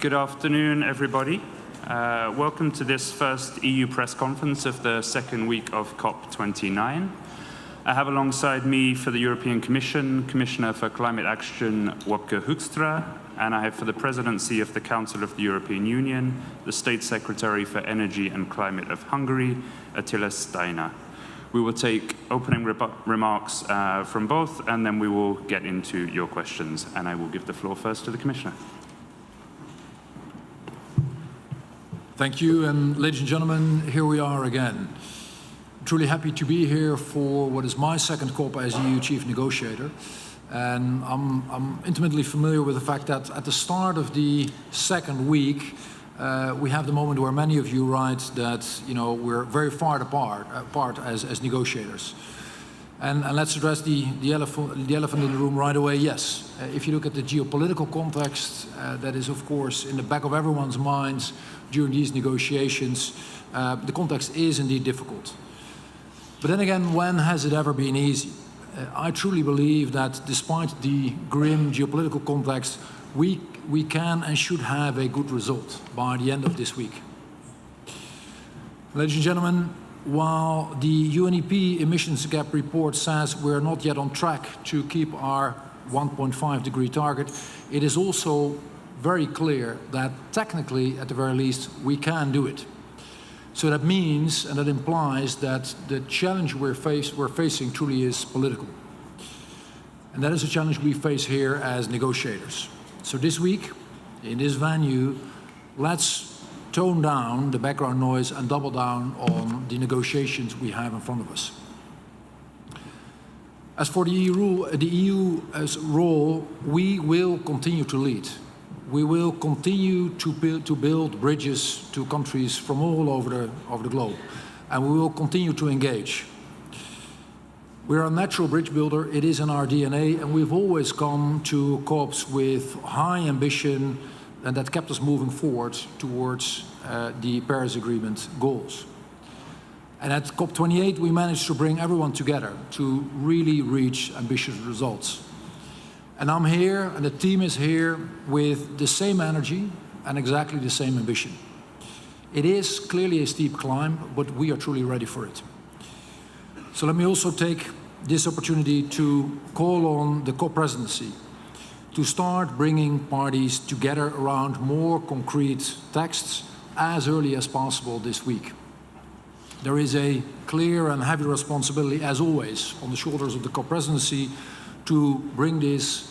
Good afternoon, everybody. Welcome to this first EU press conference of the second week of COP29. I have alongside me for the European Commission, Commissioner for Climate Action, Wopke Hoekstra, and I have for the Presidency of the Council of the European Union, the State Secretary for Energy and Climate of Hungary, Attila Steiner. We will take opening remarks from both, and then we will get into your questions. And I will give the floor first to the Commissioner. Thank you, and ladies and gentlemen, here we are again. Truly happy to be here for what is my second COP as EU Chief Negotiator. And I'm intimately familiar with the fact that at the start of the second week, we have the moment where many of you write that we're very far apart as negotiators. And let's address the elephant in the room right away. Yes, if you look at the geopolitical context, that is of course in the back of everyone's minds during these negotiations, the context is indeed difficult. But then again, when has it ever been easy? I truly believe that despite the grim geopolitical context, we can and should have a good result by the end of this week. Ladies and gentlemen, while the UNEP emissions gap report says we're not yet on track to keep our 1.5 degree target, it is also very clear that technically, at the very least, we can do it. So that means, and that implies, that the challenge we're facing truly is political. And that is a challenge we face here as negotiators. So this week, in this venue, let's tone down the background noise and double down on the negotiations we have in front of us. As for the EU's role, we will continue to lead. We will continue to build bridges to countries from all over the globe, and we will continue to engage. We're a natural bridge builder, it is in our DNA, and we've always come to COPs with high ambition, and that kept us moving forward towards the Paris Agreement goals. And at COP28, we managed to bring everyone together to really reach ambitious results. And I'm here, and the team is here with the same energy and exactly the same ambition. It is clearly a steep climb, but we are truly ready for it. So let me also take this opportunity to call on the COP presidency to start bringing parties together around more concrete texts as early as possible this week. There is a clear and heavy responsibility, as always, on the shoulders of the COP presidency to bring these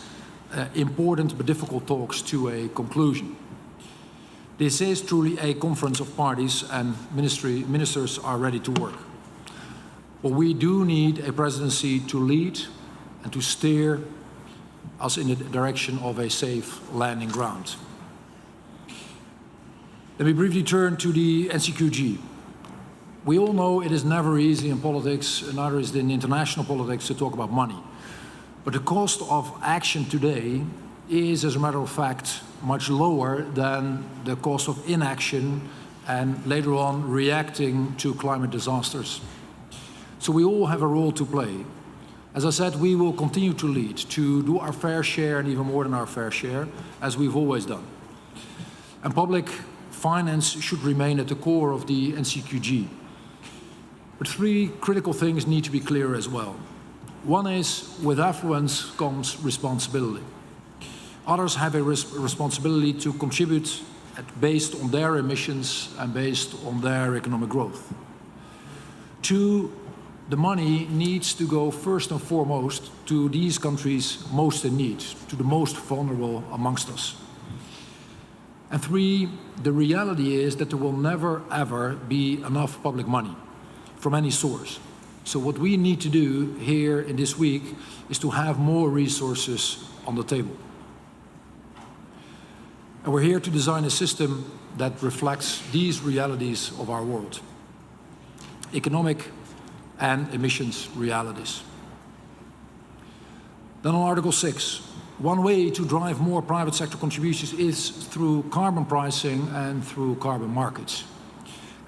important but difficult talks to a conclusion. This is truly a conference of parties, and ministers are ready to work. But we do need a presidency to lead and to steer us in the direction of a safe landing ground. Let me briefly turn to the NCQG. We all know it is never easy in politics, and neither is it in international politics, to talk about money. But the cost of action today is, as a matter of fact, much lower than the cost of inaction and later on reacting to climate disasters. So we all have a role to play. As I said, we will continue to lead, to do our fair share and even more than our fair share, as we've always done. And public finance should remain at the core of the NCQG. But three critical things need to be clear as well. One is, with affluence comes responsibility. Others have a responsibility to contribute based on their emissions and based on their economic growth. Two, the money needs to go first and foremost to these countries most in need, to the most vulnerable amongst us. And three, the reality is that there will never, ever be enough public money from any source. So what we need to do here in this week is to have more resources on the table. And we're here to design a system that reflects these realities of our world. Economic and emissions realities. Then on Article 6, one way to drive more private sector contributions is through carbon pricing and through carbon markets.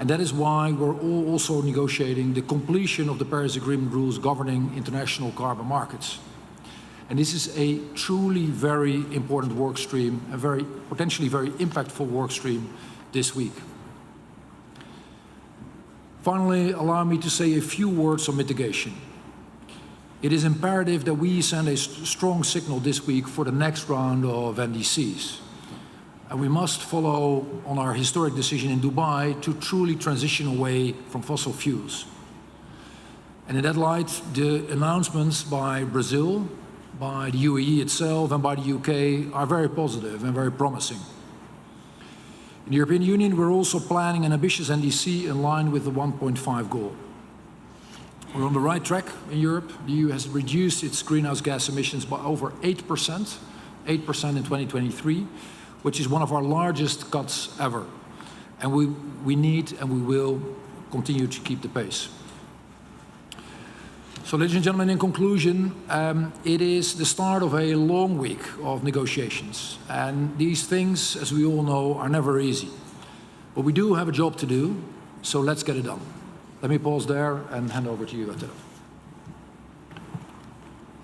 And that is why we're also negotiating the completion of the Paris Agreement rules governing international carbon markets. And this is a truly very important work stream, a potentially very impactful work stream this week. Finally, allow me to say a few words on mitigation. It is imperative that we send a strong signal this week for the next round of NDCs. And we must follow on our historic decision in Dubai to truly transition away from fossil fuels. And in that light, the announcements by Brazil, by the UAE itself, and by the UK are very positive and very promising. In the European Union, we're also planning an ambitious NDC in line with the 1.5 goal. We're on the right track in Europe. The EU has reduced its greenhouse gas emissions by over 8% in 2023, which is one of our largest cuts ever. And we need and we will continue to keep the pace. So, ladies and gentlemen, in conclusion, it is the start of a long week of negotiations. And these things, as we all know, are never easy. But we do have a job to do, so let's get it done. Let me pause there and hand over to you, Attila.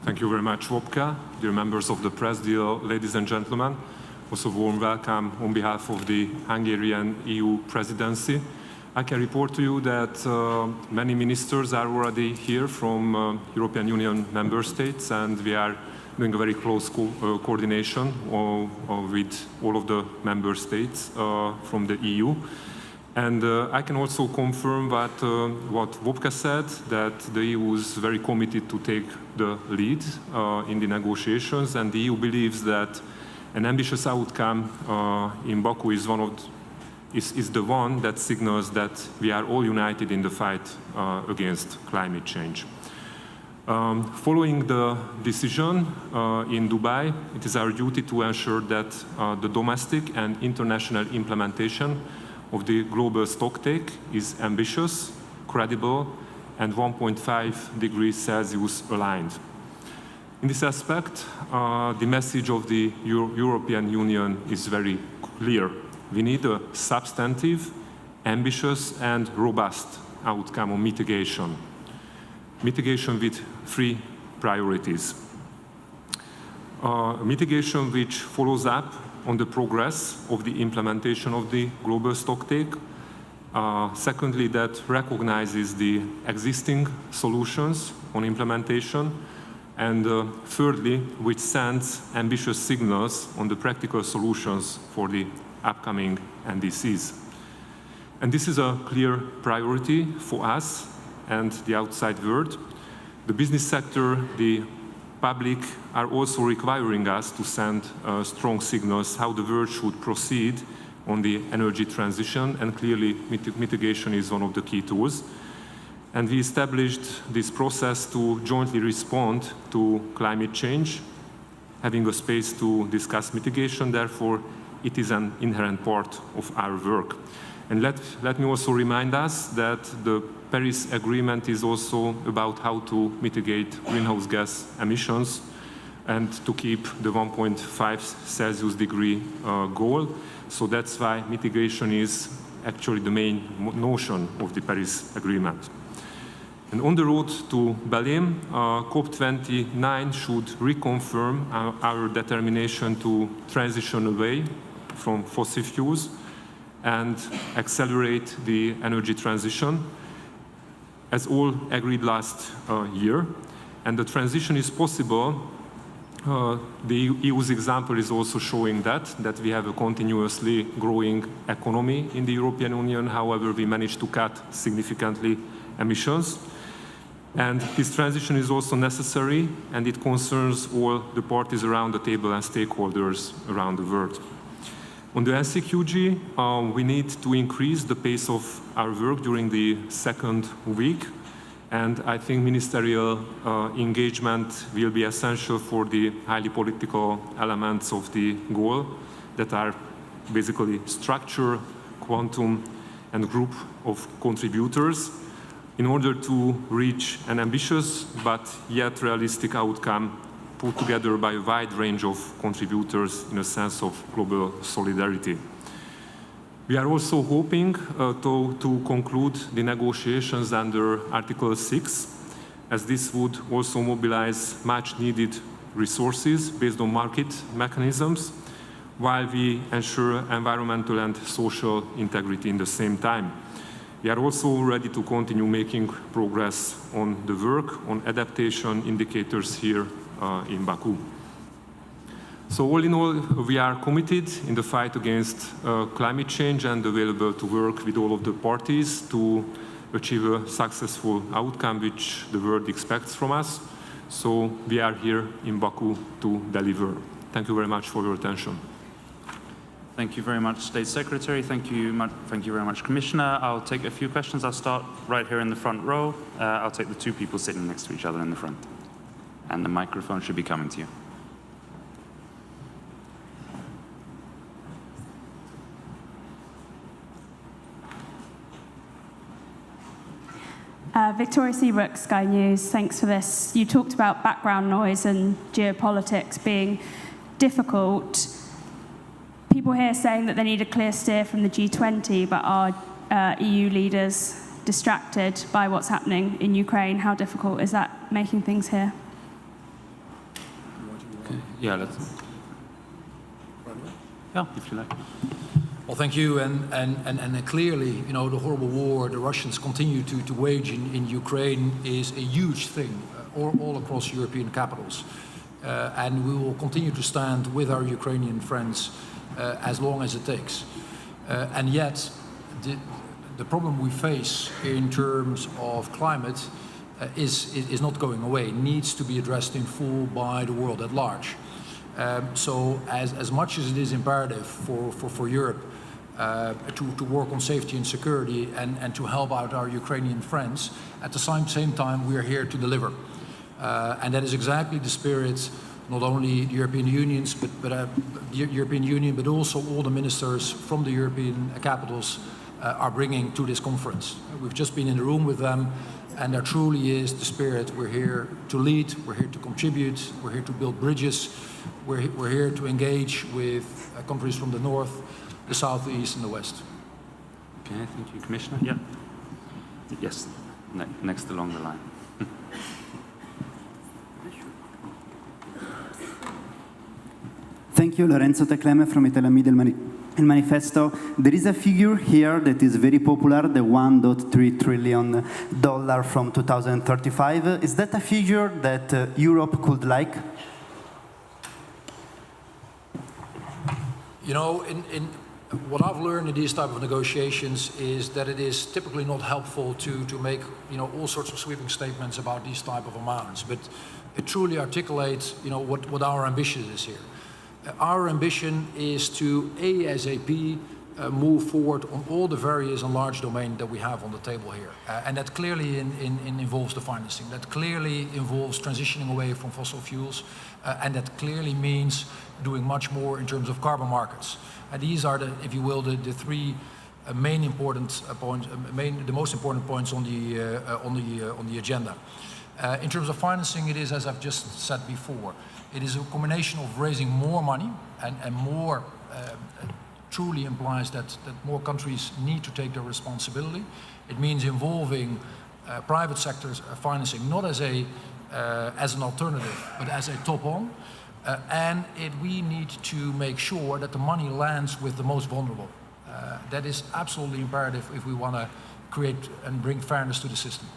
Thank you very much, Wopke. Dear members of the press, dear ladies and gentlemen, also warm welcome on behalf of the Hungarian EU presidency. I can report to you that many ministers are already here from European Union member states, and we are doing a very close coordination with all of the member states from the EU. And I can also confirm that what Wopke said, that the EU is very committed to take the lead in the negotiations, and the EU believes that an ambitious outcome in Baku is the one that signals that we are all united in the fight against climate change. Following the decision in Dubai, it is our duty to ensure that the domestic and international implementation of the global stocktake is ambitious, credible, and 1.5 degrees Celsius aligned. In this aspect, the message of the European Union is very clear. We need a substantive, ambitious, and robust outcome on mitigation. Mitigation with 3 priorities. Mitigation which follows up on the progress of the implementation of the global stocktake. Secondly, that recognizes the existing solutions on implementation. And thirdly, which sends ambitious signals on the practical solutions for the upcoming NDCs. And this is a clear priority for us and the outside world. The business sector, the public are also requiring us to send strong signals how the world should proceed on the energy transition, and clearly mitigation is one of the key tools. And we established this process to jointly respond to climate change, having a space to discuss mitigation. Therefore, it is an inherent part of our work. And let me also remind us that the Paris Agreement is also about how to mitigate greenhouse gas emissions and to keep the 1.5 Celsius degree goal. So that's why mitigation is actually the main notion of the Paris Agreement. And on the road to Berlin, COP29 should reconfirm our determination to transition away from fossil fuels and accelerate the energy transition, as all agreed last year. And the transition is possible. The EU's example is also showing that we have a continuously growing economy in the European Union. However, we managed to cut significantly emissions. And this transition is also necessary, and it concerns all the parties around the table and stakeholders around the world. On the NCQG, we need to increase the pace of our work during the second week, and I think ministerial engagement will be essential for the highly political elements of the goal that are basically structure, quantum, and group of contributors in order to reach an ambitious but yet realistic outcome put together by a wide range of contributors in a sense of global solidarity. We are also hoping to conclude the negotiations under Article 6, as this would also mobilize much needed resources based on market mechanisms, while we ensure environmental and social integrity in the same time. We are also ready to continue making progress on the work on adaptation indicators here in Baku. So all in all, we are committed in the fight against climate change and available to work with all of the parties to achieve a successful outcome which the world expects from us. So we are here in Baku to deliver. Thank you very much for your attention. Thank you very much, State Secretary. Thank you very much, Commissioner. I'll take a few questions. I'll start right here in the front row. I'll take the two people sitting next to each other in the front. And the microphone should be coming to you. Victoria Seabrook, Sky News. Thanks for this. You talked about background noise and geopolitics being difficult. People here saying that they need a clear steer from the G20, but are EU leaders distracted by what's happening in Ukraine? How difficult is that making things here? Okay. Yeah, if you like. Well, thank you. And clearly, you know, the horrible war the Russians continue to wage in Ukraine is a huge thing all across European capitals. And we will continue to stand with our Ukrainian friends as long as it takes. And yet, the problem we face in terms of climate is not going away. It needs to be addressed in full by the world at large. So as much as it is imperative for Europe to work on safety and security and to help out our Ukrainian friends, at the same time we are here to deliver. And that is exactly the spirit, not only the European Union, but also all the ministers from the European capitals are bringing to this conference. We've just been in the room with them, and there truly is the spirit. We're here to lead, we're here to contribute, we're here to build bridges, we're here to engage with countries from the north, the south, the east, and the west. Okay, thank you, Commissioner. Yeah. Yes, next along the line. Thank you, Lorenzo Tecleme from Italian Media El Manifesto. There is a figure here that is very popular, the $1.3 trillion from 2035. Is that a figure that Europe could like? You know, in what I've learned in these type of negotiations is that it is typically not helpful to make, you know, all sorts of sweeping statements about these type of amounts, but it truly articulates, you know, what our ambition is here. Our ambition is to ASAP move forward on all the various and large domains that we have on the table here. And that clearly involves the financing. That clearly involves transitioning away from fossil fuels. And that clearly means doing much more in terms of carbon markets. And these are, if you will, the three main important points, the most important points on the agenda. In terms of financing, it is, as I've just said before, it is a combination of raising more money and more truly implies that more countries need to take their responsibility. It means involving private sectors financing not as an alternative, but as a top-on. And we need to make sure that the money lands with the most vulnerable. That is absolutely imperative if we want to create and bring fairness to the system.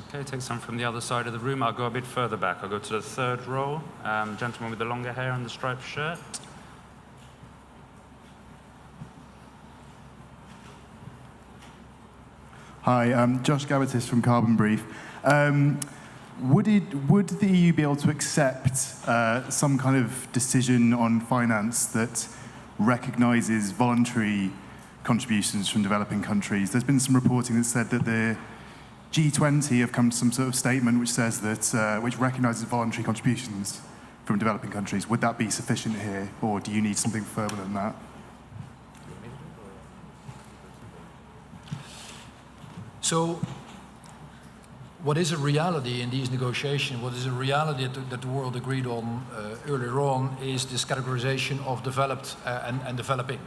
Okay, take some from the other side of the room. I'll go a bit further back. I'll go to the third row. Gentleman with the longer hair and the striped shirt. Hi, I'm Josh Gabatis from Carbon Brief. Would the EU be able to accept some kind of decision on finance that recognises voluntary contributions from developing countries? There's been some reporting that said that the G20 have come to some sort of statement which says that which recognises voluntary contributions from developing countries. Would that be sufficient here, or do you need something further than that? So, what is a reality in these negotiations, what is a reality that the world agreed on earlier on, is this categorization of developed and developing.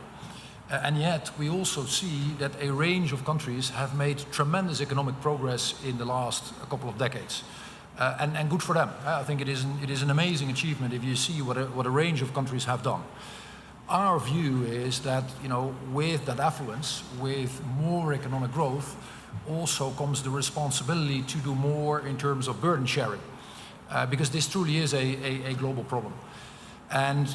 And yet, we also see that a range of countries have made tremendous economic progress in the last couple of decades. and good for them. I think it is an amazing achievement if you see what a range of countries have done. Our view is that, you know, with that affluence, with more economic growth, also comes the responsibility to do more in terms of burden sharing, because this truly is a global problem. And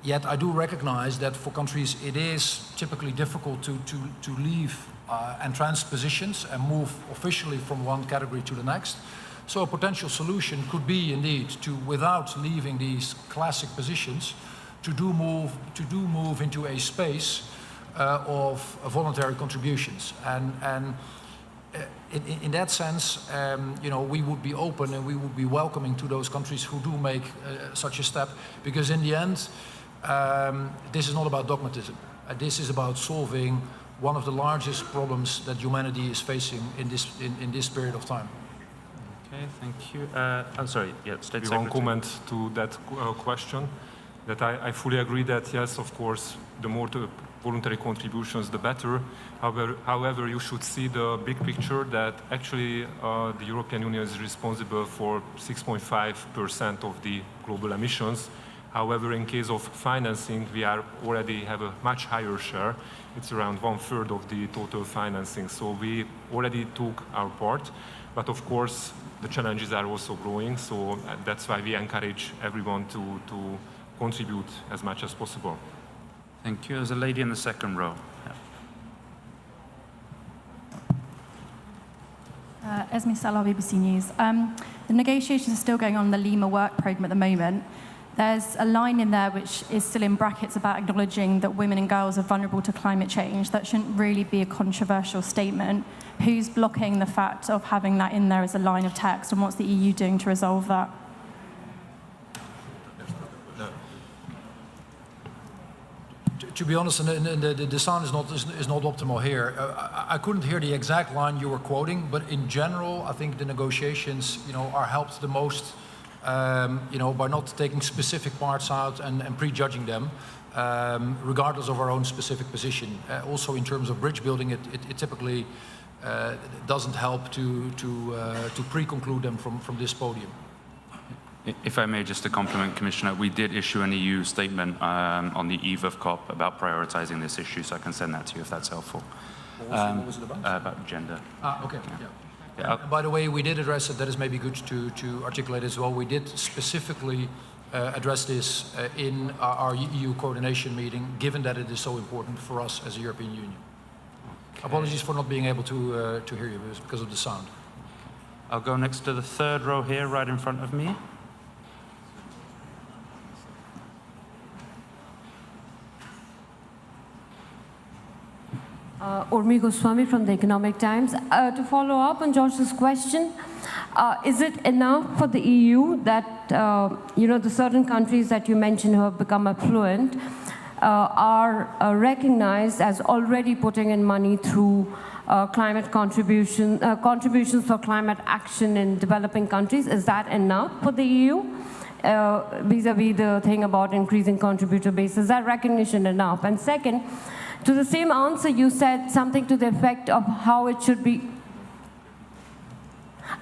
yet I do recognize that for countries it is typically difficult to leave entrenched positions and move officially from one category to the next. So a potential solution could be indeed to, without leaving these classic positions, to do move into a space of voluntary contributions. And in that sense, you know, we would be open and we would be welcoming to those countries who do make such a step, because in the end, this is not about dogmatism. This is about solving one of the largest problems that humanity is facing in this period of time. Okay, thank you. I'm sorry, yeah, State One Secretary. comment to that question, that I fully agree that, yes, of course, the more the voluntary contributions, the better. However, you should see the big picture that actually the European Union is responsible for 6.5% of the global emissions. However, in case of financing, we already have a much higher share. It's around 1/3 of the total financing. So we already took our part. But of course, the challenges are also growing. So that's why we encourage everyone to contribute as much as possible. Thank you. There's a lady in the second row. Yeah. Esme Salah, BBC News. The negotiations are still going on the Lima work programme at the moment. There's a line in there which is still in brackets about acknowledging that women and girls are vulnerable to climate change. That shouldn't really be a controversial statement. Who's blocking the fact of having that in there as a line of text, and what's the EU doing to resolve that? To be honest, the sound is not optimal here. I couldn't hear the exact line you were quoting, but in general, I think the negotiations, you know, are helped the most, you know, by not taking specific parts out and prejudging them, regardless of our own specific position. Also, in terms of bridge building, it typically doesn't help to pre-conclude them from this podium. If I may, just to compliment Commissioner, we did issue an EU statement on the eve of COP about prioritizing this issue, so I can send that to you if that's helpful. What was it about? About gender. Okay. Yeah. Yeah. By the way, we did address it. That is maybe good to articulate as well. We did specifically address this in our EU coordination meeting, given that it is so important for us as a European Union. Okay. Apologies for not being able to hear you because of the sound. I'll go next to the third row here, right in front of me. Urmi Goswami from the Economic Times. To follow up on George's question, is it enough for the EU that, you know, the certain countries that you mentioned who have become affluent are recognized as already putting in money through climate contributions for climate action in developing countries? Is that enough for the EU? Vis-a-vis the thing about increasing contributor base, is that recognition enough? And second, to the same answer, you said something to the effect of how it should be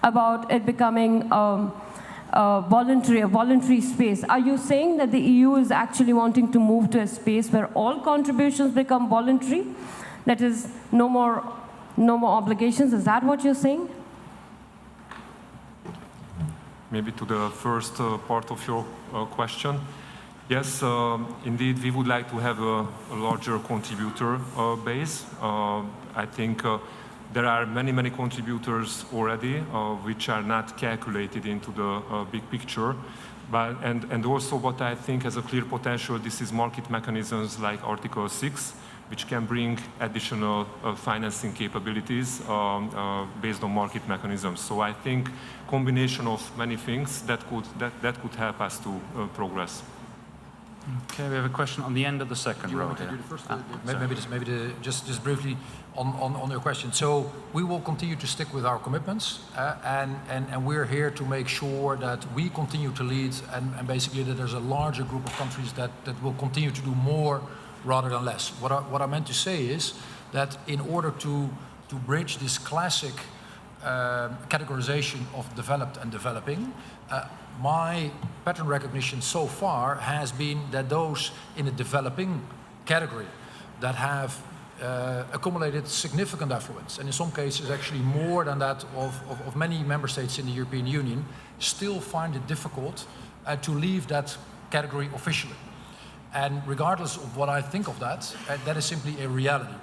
about it becoming a voluntary space. Are you saying that the EU is actually wanting to move to a space where all contributions become voluntary? That is, no more obligations. Is that what you're saying? Maybe to the first part of your question. Yes, indeed, we would like to have a larger contributor base. I think there are many contributors already, which are not calculated into the big picture. And also what I think has a clear potential, this is market mechanisms like Article 6, which can bring additional financing capabilities based on market mechanisms. So I think combination of many things that could help us to progress. Okay, we have a question on the end of the second row Do you want to here. do the first? Just briefly on your question. So we will continue to stick with our commitments, and we're here to make sure that we continue to lead, and basically that there's a larger group of countries that will continue to do more rather than less. What I meant to say is that in order to bridge this classic categorization of developed and developing, my pattern recognition so far has been that those in the developing category that have accumulated significant affluence, and in some cases actually more than that of many member states in the European Union, still find it difficult to leave that category officially. And regardless of what I think of that, that is simply a reality.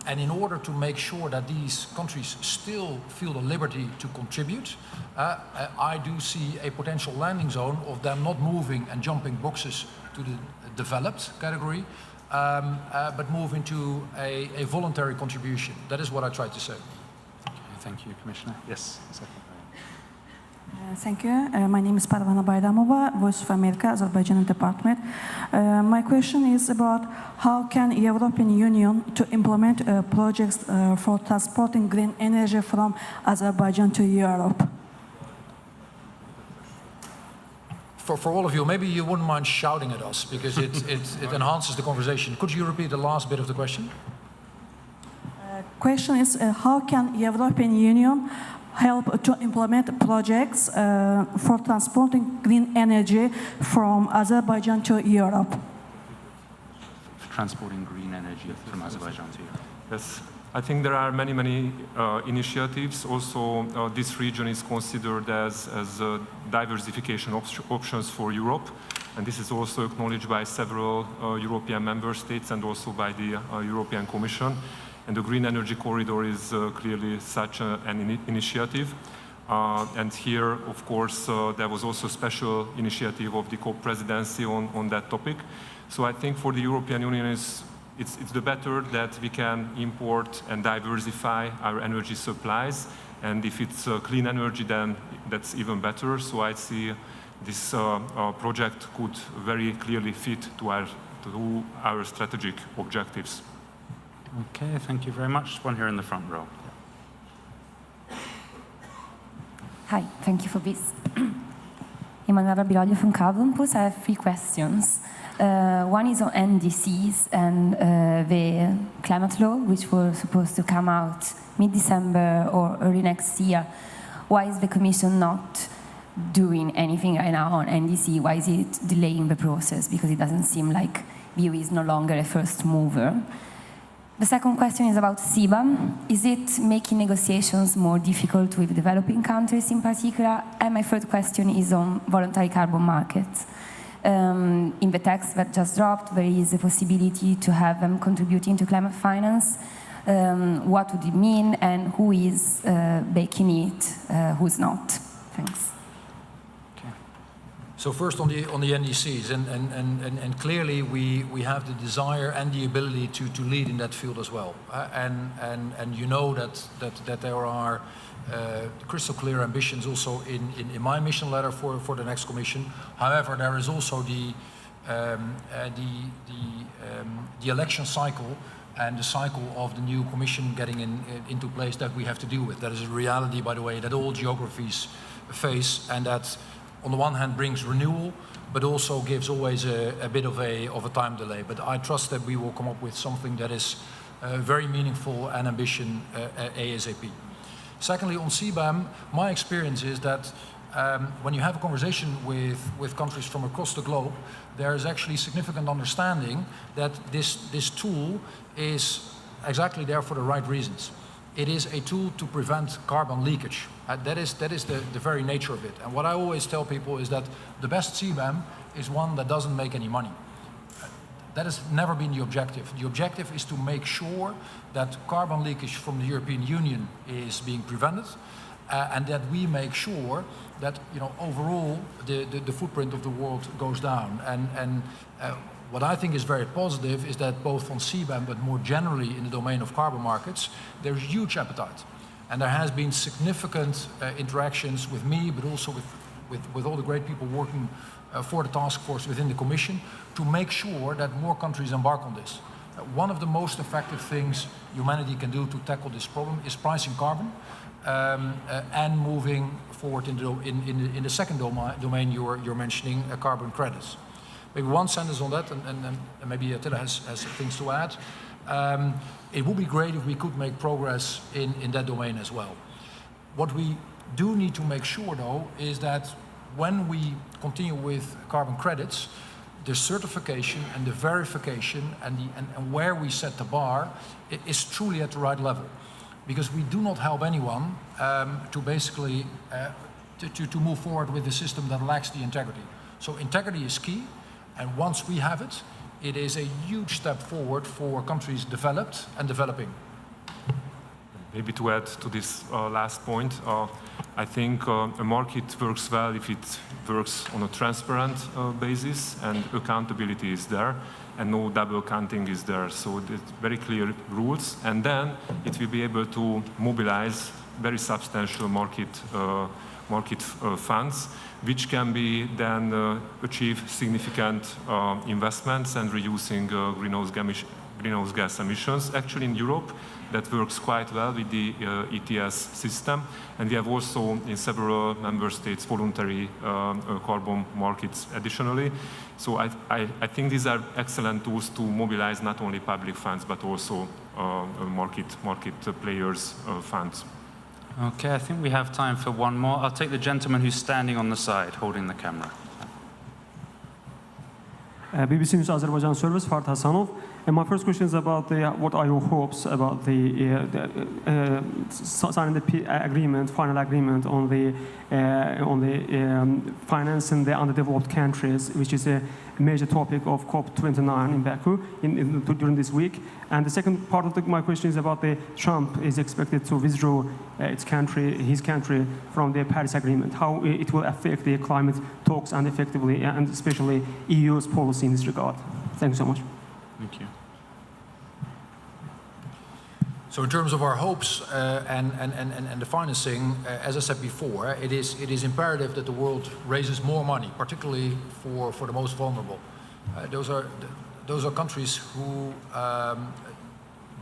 And in order to make sure that these countries still feel the liberty to contribute, I do see a potential landing zone of them not moving and jumping boxes to the developed category, but moving to a voluntary contribution. That is what I tried to say. Okay, thank you, Commissioner. Yes, second. Thank you. My name is Parvana Baydamova, Voice of America, Azerbaijan Department. My question is about how can European Union to implement projects for transporting green energy from Azerbaijan to Europe? For all of you, maybe you wouldn't mind shouting at us because it enhances the conversation. Could you repeat the last bit of the question? Question is how can European Union help to implement projects for transporting green energy from Azerbaijan to Europe? Transporting green energy from Azerbaijan to Europe. Yes, I think there are many initiatives. Also, this region is considered as diversification options for Europe, and this is also acknowledged by several European member states and also by the European Commission. And the Green Energy Corridor is clearly such an initiative. And here, of course, there was also a special initiative of the COP presidency on that topic. So I think for the European Union, it's the better that we can import and diversify our energy supplies. And if it's clean energy, then that's even better. So I see this project could very clearly fit to our strategic objectives. Okay, thank you very much. One here in the front row. Hi, thank you for this. Emanuela Biroglio from Carbon Pulse. I have 3 questions. One is on NDCs and the climate law, which was supposed to come out mid-December or early next year. Why is the Commission not doing anything right now on NDC? Why is it delaying the process? Because it doesn't seem like the EU is no longer a first mover. The second question is about CBAM. Is it making negotiations more difficult with developing countries in particular? And my third question is on voluntary carbon markets. In the text that just dropped, there is a possibility to have them contributing to climate finance. What would it mean, and who is baking it, who's not? Thanks. So first on the NDCs, and clearly we have the desire and the ability to lead in that field as well. And you know that there are crystal clear ambitions also in my mission letter for the next Commission. However, there is also the election cycle and the cycle of the new Commission getting into place that we have to deal with. That is a reality, by the way, that all geographies face, and that on the one hand brings renewal, but also gives always a bit of a time delay. But I trust that we will come up with something that is very meaningful and ambition ASAP. Secondly, on CBAM, my experience is that when you have a conversation with countries from across the globe, there is actually significant understanding that this tool is exactly there for the right reasons. It is a tool to prevent carbon leakage. That is the very nature of it. And what I always tell people is that the best CBAM is one that doesn't make any money. That has never been the objective. The objective is to make sure that carbon leakage from the European Union is being prevented, and that we make sure that overall the footprint of the world goes down. And what I think is very positive is that both on CBAM, but more generally in the domain of carbon markets, there's huge appetite. And there has been significant interactions with me, but also with all the great people working for the task force within the Commission to make sure that more countries embark on this. One of the most effective things humanity can do to tackle this problem is pricing carbon and moving forward in the second domain you're mentioning, carbon credits. Maybe one sentence on that, and maybe Attila has things to add. It would be great if we could make progress in that domain as well. What we do need to make sure, though, is that when we continue with carbon credits, the certification and the verification and where we set the bar is truly at the right level. Because we do not help anyone to basically to move forward with a system that lacks the integrity. So integrity is key, and once we have it, it is a huge step forward for countries developed and developing. Maybe to add to this last point, I think a market works well if it works on a transparent basis and accountability is there and no double counting is there. So there's very clear rules, and then it will be able to mobilize very substantial market funds, which can be then achieve significant investments and reducing greenhouse gas emissions. Actually, in Europe, that works quite well with the ETS system, and we have also in several member states voluntary carbon markets additionally. So I think these are excellent tools to mobilize not only public funds but also market players' funds. Okay, I think we have time for one more. I'll take the gentleman who's standing on the side, holding the camera. BBC News Azerbaijan Service, Fard Hasanov. And my first question is about what are your hopes about signing the final agreement on the financing the underdeveloped countries, which is a major topic of COP29 in Baku during this week. And the second part of my question is about Trump is expected to withdraw his country from the Paris Agreement. How it will affect the climate talks and effectively, and especially EU's policy in this regard. Thank you so much. Thank you. So in terms of our hopes and the financing, as I said before, it is imperative that the world raises more money, particularly for the most vulnerable. Those are countries who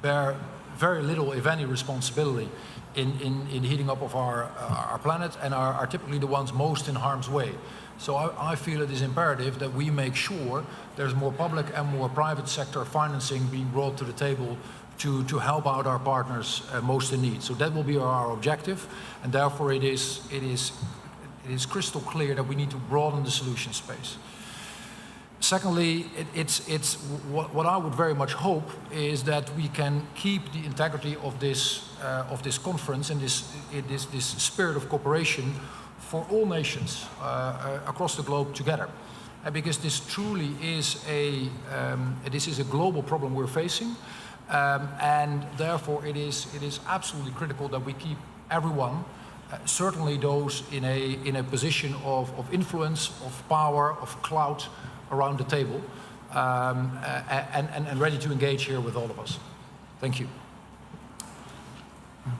bear very little, if any, responsibility in heating up of our planet and are typically the ones most in harm's way. So I feel it is imperative that we make sure there's more public and more private sector financing being brought to the table to help out our partners most in need. So that will be our objective, and therefore it is crystal clear that we need to broaden the solution space. Secondly, it's what I would very much hope is that we can keep the integrity of this conference and this spirit of cooperation for all nations across the globe together, because this truly is a global problem we're facing, and therefore it is absolutely critical that we keep everyone, certainly those in a position of influence, of power, of clout, around the table, and ready to engage here with all of us. Thank you.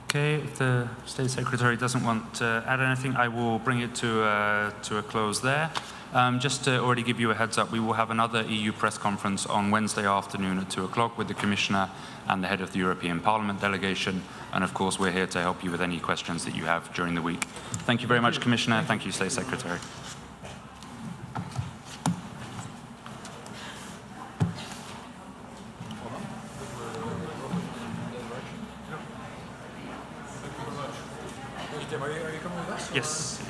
Okay, if the State Secretary doesn't want to add anything, I will bring it to a close there. Just to already give you a heads up, we will have another EU press conference on Wednesday afternoon at 2 o'clock with the Commissioner and the head of the European Parliament delegation. And of course, we're here to help you with any questions that you have during the week. Thank you very much, Commissioner. Thank you, State Secretary. Yes.